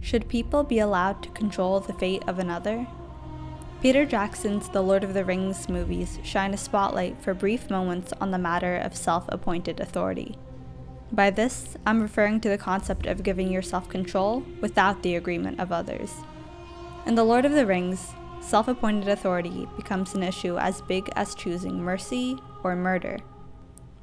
Should people be allowed to control the fate of another? Peter Jackson's The Lord of the Rings movies shine a spotlight for brief moments on the matter of self-appointed authority. By this, I'm referring to the concept of giving yourself control without the agreement of others. In The Lord of the Rings, self-appointed authority becomes an issue as big as choosing mercy or murder.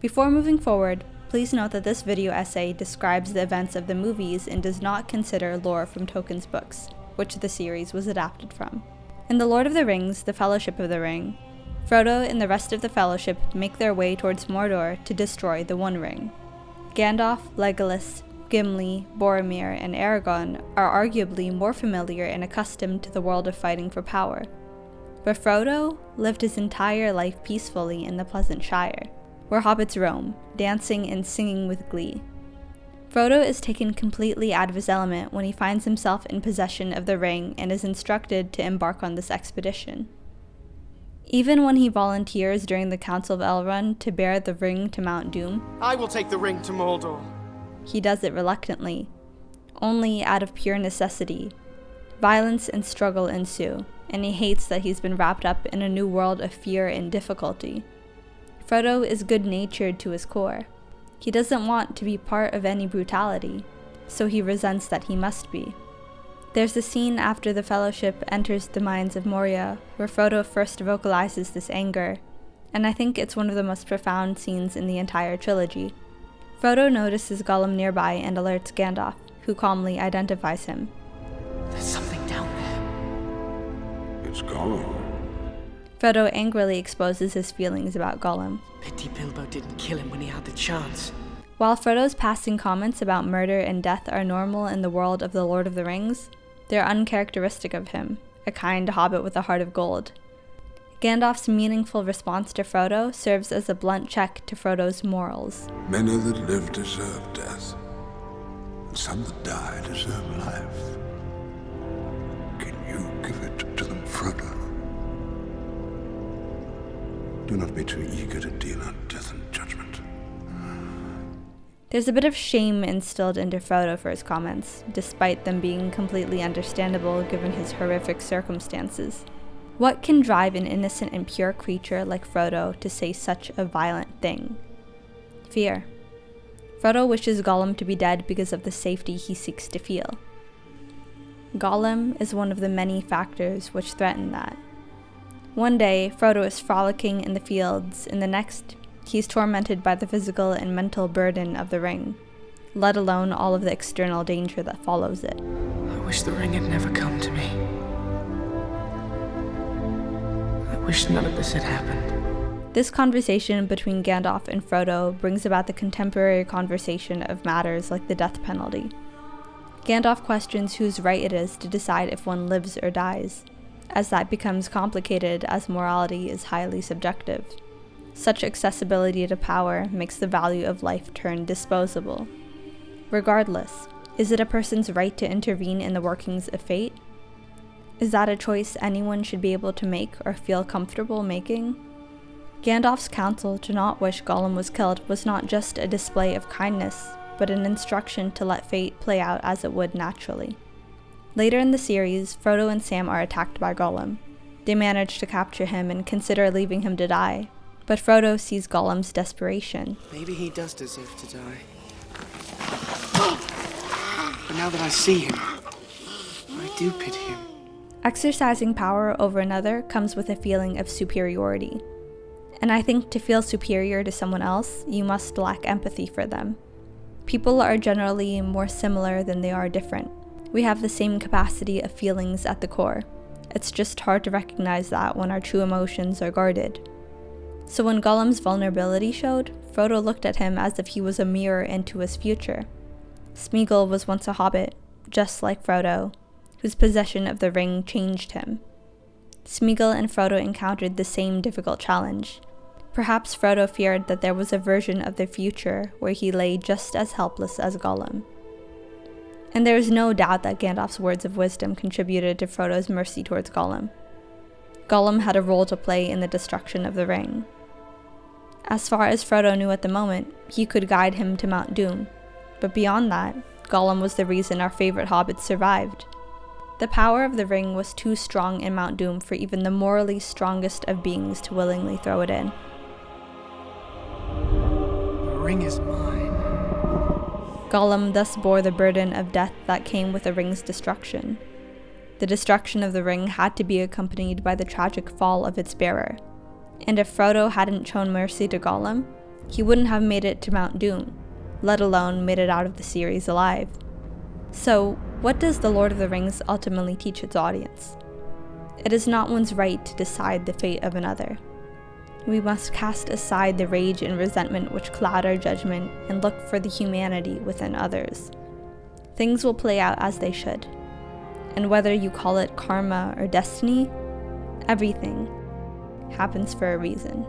Before moving forward, please note that this video essay describes the events of the movies and does not consider lore from Tolkien's books, which the series was adapted from. In The Lord of the Rings, The Fellowship of the Ring, Frodo and the rest of the Fellowship make their way towards Mordor to destroy the One Ring. Gandalf, Legolas, Gimli, Boromir, and Aragorn are arguably more familiar and accustomed to the world of fighting for power. But Frodo lived his entire life peacefully in the Pleasant Shire, where hobbits roam, dancing and singing with glee. Frodo is taken completely out of his element when he finds himself in possession of the ring and is instructed to embark on this expedition. Even when he volunteers during the Council of Elrond to bear the ring to Mount Doom, I will take the ring to Mordor. He does it reluctantly, only out of pure necessity. Violence and struggle ensue, and he hates that he's been wrapped up in a new world of fear and difficulty. Frodo is good-natured to his core. He doesn't want to be part of any brutality, so he resents that he must be. There's a scene after the Fellowship enters the mines of Moria where Frodo first vocalizes this anger, and I think it's one of the most profound scenes in the entire trilogy. Frodo notices Gollum nearby and alerts Gandalf, who calmly identifies him. There's something down there. It's Gollum. Frodo angrily exposes his feelings about Gollum. Pity Bilbo didn't kill him when he had the chance. While Frodo's passing comments about murder and death are normal in the world of The Lord of the Rings, they're uncharacteristic of him, a kind hobbit with a heart of gold. Gandalf's meaningful response to Frodo serves as a blunt check to Frodo's morals. Many that live deserve death, and some that die deserve life. Can you give it to them, Frodo? Do not be too eager to deal out death and judgment. There's a bit of shame instilled into Frodo for his comments, despite them being completely understandable given his horrific circumstances. What can drive an innocent and pure creature like Frodo to say such a violent thing? Fear. Frodo wishes Gollum to be dead because of the safety he seeks to feel. Gollum is one of the many factors which threaten that. One day, Frodo is frolicking in the fields, and the next, he's tormented by the physical and mental burden of the ring, let alone all of the external danger that follows it. I wish the ring had never come to me. I wish none of this had happened. This conversation between Gandalf and Frodo brings about the contemporary conversation of matters like the death penalty. Gandalf questions whose right it is to decide if one lives or dies, as that becomes complicated as morality is highly subjective. Such accessibility to power makes the value of life turn disposable. Regardless, is it a person's right to intervene in the workings of fate? Is that a choice anyone should be able to make or feel comfortable making? Gandalf's counsel to not wish Gollum was killed was not just a display of kindness, but an instruction to let fate play out as it would naturally. Later in the series, Frodo and Sam are attacked by Gollum. They manage to capture him and consider leaving him to die, but Frodo sees Gollum's desperation. Maybe he does deserve to die. But now that I see him, I do pity him. Exercising power over another comes with a feeling of superiority. And I think to feel superior to someone else, you must lack empathy for them. People are generally more similar than they are different. We have the same capacity of feelings at the core. It's just hard to recognize that when our true emotions are guarded. So when Gollum's vulnerability showed, Frodo looked at him as if he was a mirror into his future. Smeagol was once a hobbit, just like Frodo, whose possession of the ring changed him. Smeagol and Frodo encountered the same difficult challenge. Perhaps Frodo feared that there was a version of the future where he lay just as helpless as Gollum. And there is no doubt that Gandalf's words of wisdom contributed to Frodo's mercy towards Gollum. Gollum had a role to play in the destruction of the ring. As far as Frodo knew at the moment, he could guide him to Mount Doom, but beyond that, Gollum was the reason our favorite hobbits survived. The power of the ring was too strong in Mount Doom for even the morally strongest of beings to willingly throw it in. The ring is mine. Gollum thus bore the burden of death that came with the ring's destruction. The destruction of the ring had to be accompanied by the tragic fall of its bearer, and if Frodo hadn't shown mercy to Gollum, he wouldn't have made it to Mount Doom, let alone made it out of the series alive. So, what does The Lord of the Rings ultimately teach its audience? It is not one's right to decide the fate of another. We must cast aside the rage and resentment which cloud our judgment and look for the humanity within others. Things will play out as they should. And whether you call it karma or destiny, everything happens for a reason.